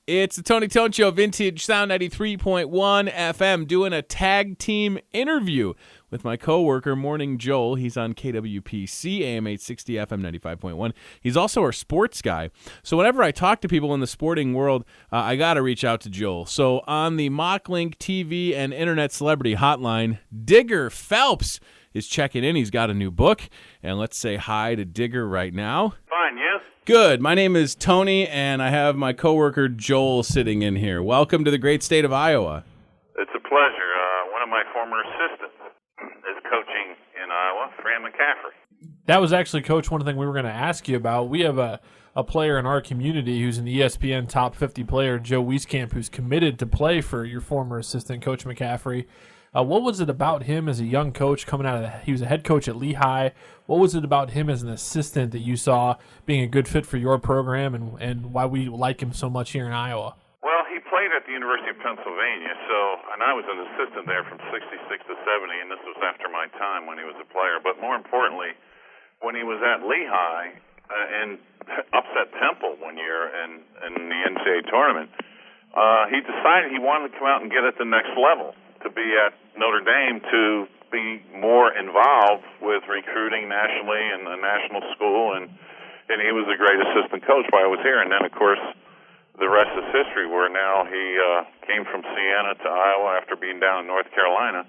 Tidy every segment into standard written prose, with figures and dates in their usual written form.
It's the Tony Tone Show, Vintage Sound 93.1 FM, doing a tag team interview with my coworker, Morning Joel. He's on KWPC, AM 860, FM 95.1. He's also our sports guy. So whenever I talk to people in the sporting world, I got to reach out to Joel. So on the Mocklink TV and Internet Celebrity Hotline, Digger Phelps is checking in. He's got a new book, and let's say hi to Digger right now. Fine, yes? Good. My name is Tony, and I have my coworker Joel sitting in here. Welcome to the great state of Iowa. It's a pleasure. One of my former assistants is coaching in Iowa, Fran McCaffrey. That was actually, Coach, one thing we were going to ask you about. We have a player in our community who's an ESPN top 50 player, Joe Wieskamp, who's committed to play for your former assistant, Coach McCaffrey. What was it about him as a young coach coming out of he was a head coach at Lehigh. What was it about him as an assistant that you saw being a good fit for your program and why we like him so much here in Iowa? Well, he played at the University of Pennsylvania, and I was an assistant there from 66 to 70, and this was after my time when he was a player. But more importantly, when he was at Lehigh and upset Temple one year in the NCAA tournament, he decided he wanted to come out and get at the next level, to be at Notre Dame, to be more involved with recruiting nationally and the national school, and he was a great assistant coach while I was here. And then, of course, the rest is history, where now he came from Siena to Iowa after being down in North Carolina.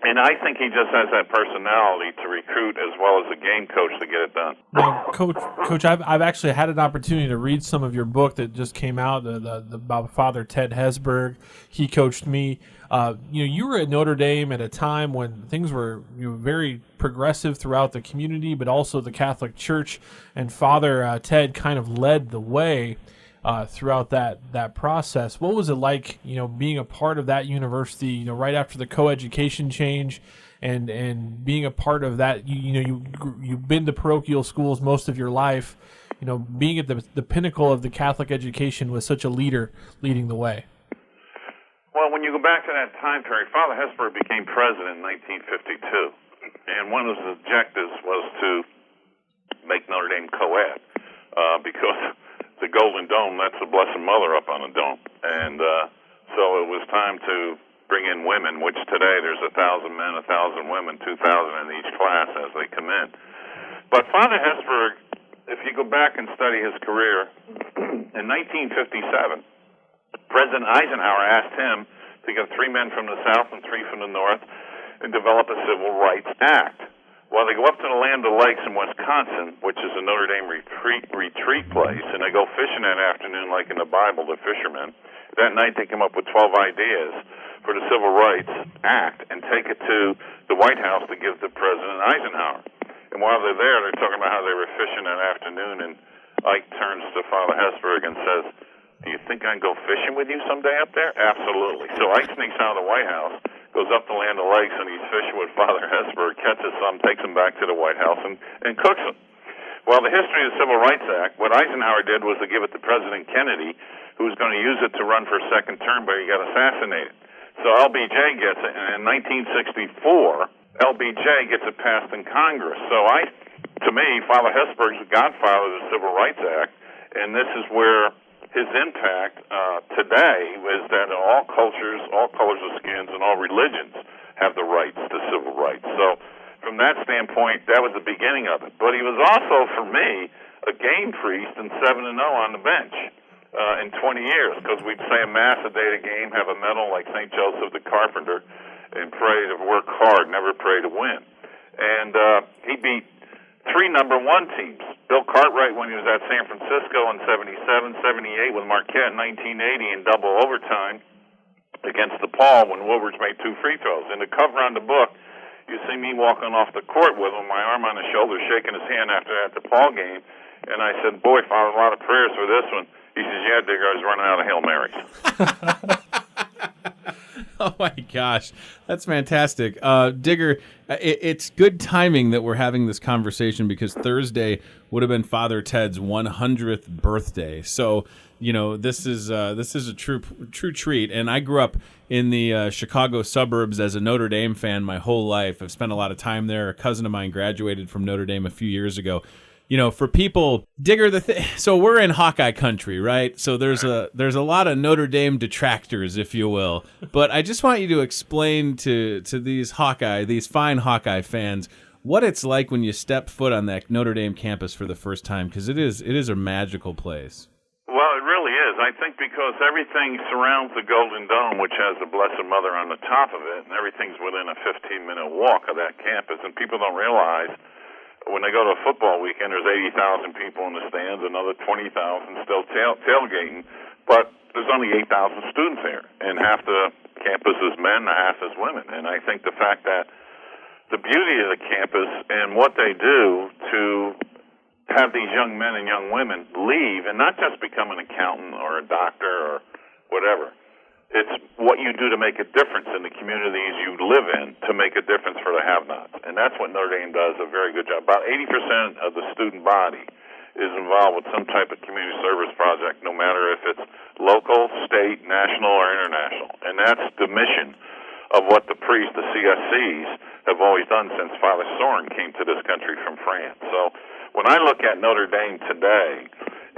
And I think he just has that personality to recruit as well as a game coach to get it done. Now, Coach, I've actually had an opportunity to read some of your book that just came out about Father Ted Hesburgh. He coached me. You were at Notre Dame at a time when things were very progressive throughout the community, but also the Catholic Church, and Father Ted kind of led the way throughout that process. What was it like, being a part of that university, right after the coeducation change, and being a part of that? You've been to parochial schools most of your life. Being at the pinnacle of the Catholic education was such a leader leading the way. Well, when you go back to that time period, Father Hesburgh became president in 1952, and one of his objectives was to make Notre Dame co-ed, because the Golden Dome, that's the Blessed Mother up on the dome. And so it was time to bring in women, which today there's 1,000 men, 1,000 women, 2,000 in each class as they come in. But Father Hesburgh, if you go back and study his career, in 1957, President Eisenhower asked him to get 3 men from the South and 3 from the North and develop a Civil Rights Act. Well, they go up to the Land of Lakes in Wisconsin, which is a Notre Dame retreat place, and they go fishing that afternoon like in the Bible, the fishermen. That night they come up with 12 ideas for the Civil Rights Act and take it to the White House to give to President Eisenhower. And while they're there, they're talking about how they were fishing that afternoon, and Ike turns to Father Hesburgh and says, "Do you think I can go fishing with you someday up there?" Absolutely. So Ike sneaks out of the White House, goes up the Land of Lakes, and he's fishing with Father Hesburgh, catches some, takes him back to the White House, and cooks him. Well, the history of the Civil Rights Act, what Eisenhower did was to give it to President Kennedy, who was going to use it to run for a second term, but he got assassinated. So LBJ gets it, and in 1964, LBJ gets it passed in Congress. So to me, Father Hesburgh's the godfather of the Civil Rights Act, and this is where his impact today is that all cultures, all colors of skins, and all religions have the rights to civil rights. So from that standpoint, that was the beginning of it. But he was also, for me, a game priest and 7-0 on the bench in 20 years, because we'd say a mass a day to game, have a medal like St. Joseph the Carpenter, and pray to work hard, never pray to win. And he beat 3 number 1 teams. Bill Cartwright when he was at San Francisco in 77, 78 with Marquette in 1980 in double overtime against DePaul when Woolridge made 2 free throws. In the cover on the book, you see me walking off the court with him, my arm on his shoulder, shaking his hand after that DePaul game. And I said, "Boy, Father, a lot of prayers for this one." He says, "Yeah, Digger, I was running out of Hail Marys." Oh, my gosh. That's fantastic. Digger, it's good timing that we're having this conversation, because Thursday would have been Father Ted's 100th birthday. So, this is a true treat. And I grew up in the Chicago suburbs as a Notre Dame fan my whole life. I've spent a lot of time there. A cousin of mine graduated from Notre Dame a few years ago. for people, Digger, so we're in Hawkeye country, right? So there's a lot of Notre Dame detractors, if you will. But I just want you to explain to these fine Hawkeye fans, what it's like when you step foot on that Notre Dame campus for the first time, because it is a magical place. Well, it really is. I think because everything surrounds the Golden Dome, which has the Blessed Mother on the top of it, and everything's within a 15-minute walk of that campus, and people don't realize when they go to a football weekend, there's 80,000 people in the stands, another 20,000 still tailgating, but there's only 8,000 students here, and half the campus is men, half is women. And I think the fact that the beauty of the campus and what they do to have these young men and young women leave and not just become an accountant or a doctor or whatever. It's what you do to make a difference in the communities you live in, to make a difference for the have-nots. And that's what Notre Dame does a very good job. About 80% of the student body is involved with some type of community service project, no matter if it's local, state, national, or international. And that's the mission of what the priests, the CSCs, have always done since Father Sorin came to this country from France. So when I look at Notre Dame today,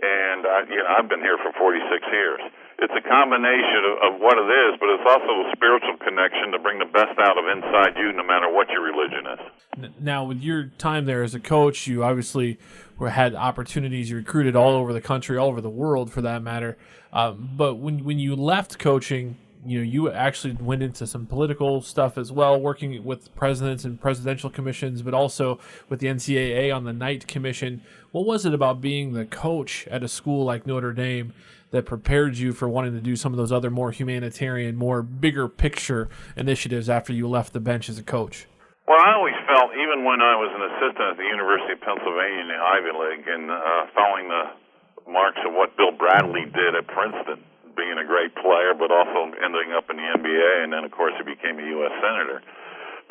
and I've been here for 46 years, it's a combination of what it is, but it's also a spiritual connection to bring the best out of inside you, no matter what your religion is. Now, with your time there as a coach, you obviously had opportunities. You recruited all over the country, all over the world, for that matter. But when you left coaching, you actually went into some political stuff as well, working with presidents and presidential commissions, but also with the NCAA on the Knight Commission. What was it about being the coach at a school like Notre Dame that prepared you for wanting to do some of those other more humanitarian, more bigger picture initiatives after you left the bench as a coach? Well, I always felt, even when I was an assistant at the University of Pennsylvania in the Ivy League and following the marks of what Bill Bradley did at Princeton, being a great player, but also ending up in the NBA, and then, of course, he became a U.S. Senator.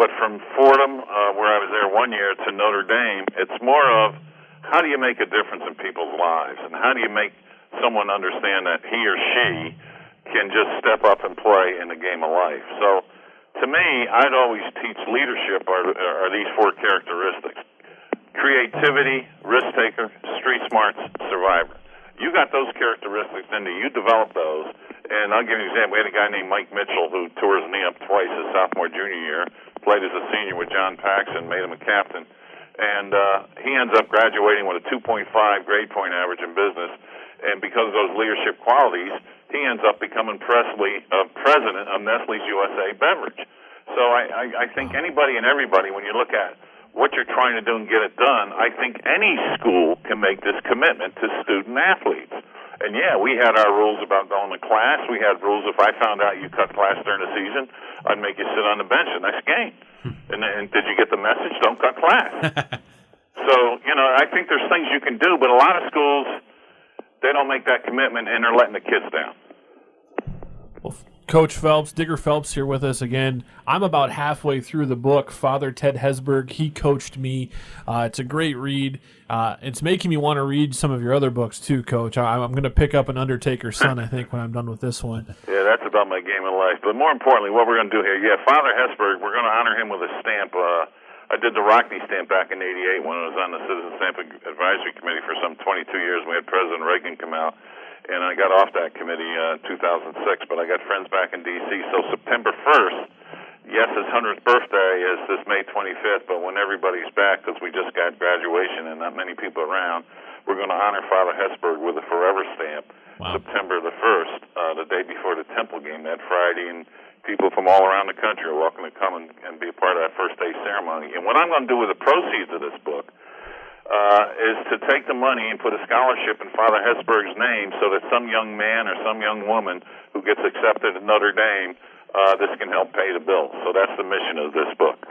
But from Fordham, where I was there 1 year, to Notre Dame, it's more of how do you make a difference in people's lives, and how do you make someone understand that he or she can just step up and play in the game of life. So, to me, I'd always teach leadership are these four characteristics: creativity, risk taker, street smarts, survivor. You got those characteristics, then you develop those. And I'll give you an example. We had a guy named Mike Mitchell who tore his knee up twice his sophomore, junior year, played as a senior with John Paxson, made him a captain. And he ends up graduating with a 2.5 grade point average in business. And because of those leadership qualities, he ends up becoming president of Nestle's USA Beverage. So I think anybody and everybody, when you look at what you're trying to do and get it done, I think any school can make this commitment to student athletes. And yeah, we had our rules about going to class. We had rules if I found out you cut class during the season, I'd make you sit on the bench the next game. And did you get the message? Don't cut class. So, I think there's things you can do, but a lot of schools, they don't make that commitment, and they're letting the kids down. Well, Coach Phelps, Digger Phelps here with us again. I'm about halfway through the book, Father Ted Hesburgh. He coached me. It's a great read. It's making me want to read some of your other books too, Coach. I'm going to pick up An Undertaker's Son, I think, when I'm done with this one. Yeah, that's about my game of life. But more importantly, what we're going to do here, Father Hesburgh, we're going to honor him with a stamp. I did the Rockney stamp back in '88 when I was on the Citizen Stamp Advisory Committee for some 22 years. We had President Reagan come out, and I got off that committee in 2006, but I got friends back in D.C. So September 1st, yes, his 100th birthday is this May 25th, but when everybody's back, because we just got graduation and not many people around, we're going to honor Father Hesburgh with a forever stamp. Wow. September the 1st, the day before the Temple game that Friday, and people from all around the country are welcome to come and be a part of that first day ceremony. And what I'm going to do with the proceeds of this book is to take the money and put a scholarship in Father Hesburgh's name so that some young man or some young woman who gets accepted at Notre Dame, this can help pay the bill. So that's the mission of this book.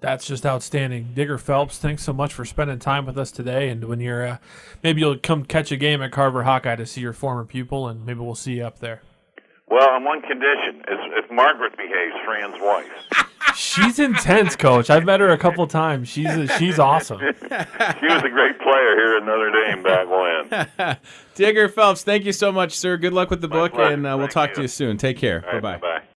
That's just outstanding. Digger Phelps, thanks so much for spending time with us today. And when you're, maybe you'll come catch a game at Carver Hawkeye to see your former pupil, and maybe we'll see you up there. Well, on one condition, if Margaret behaves, Fran's wife. She's intense, Coach. I've met her a couple times. She's awesome. She was a great player here at Notre Dame back when. Digger Phelps, thank you so much, sir. Good luck with the book, pleasure. and we'll talk to you soon. Take care. Right, bye-bye. Bye-bye.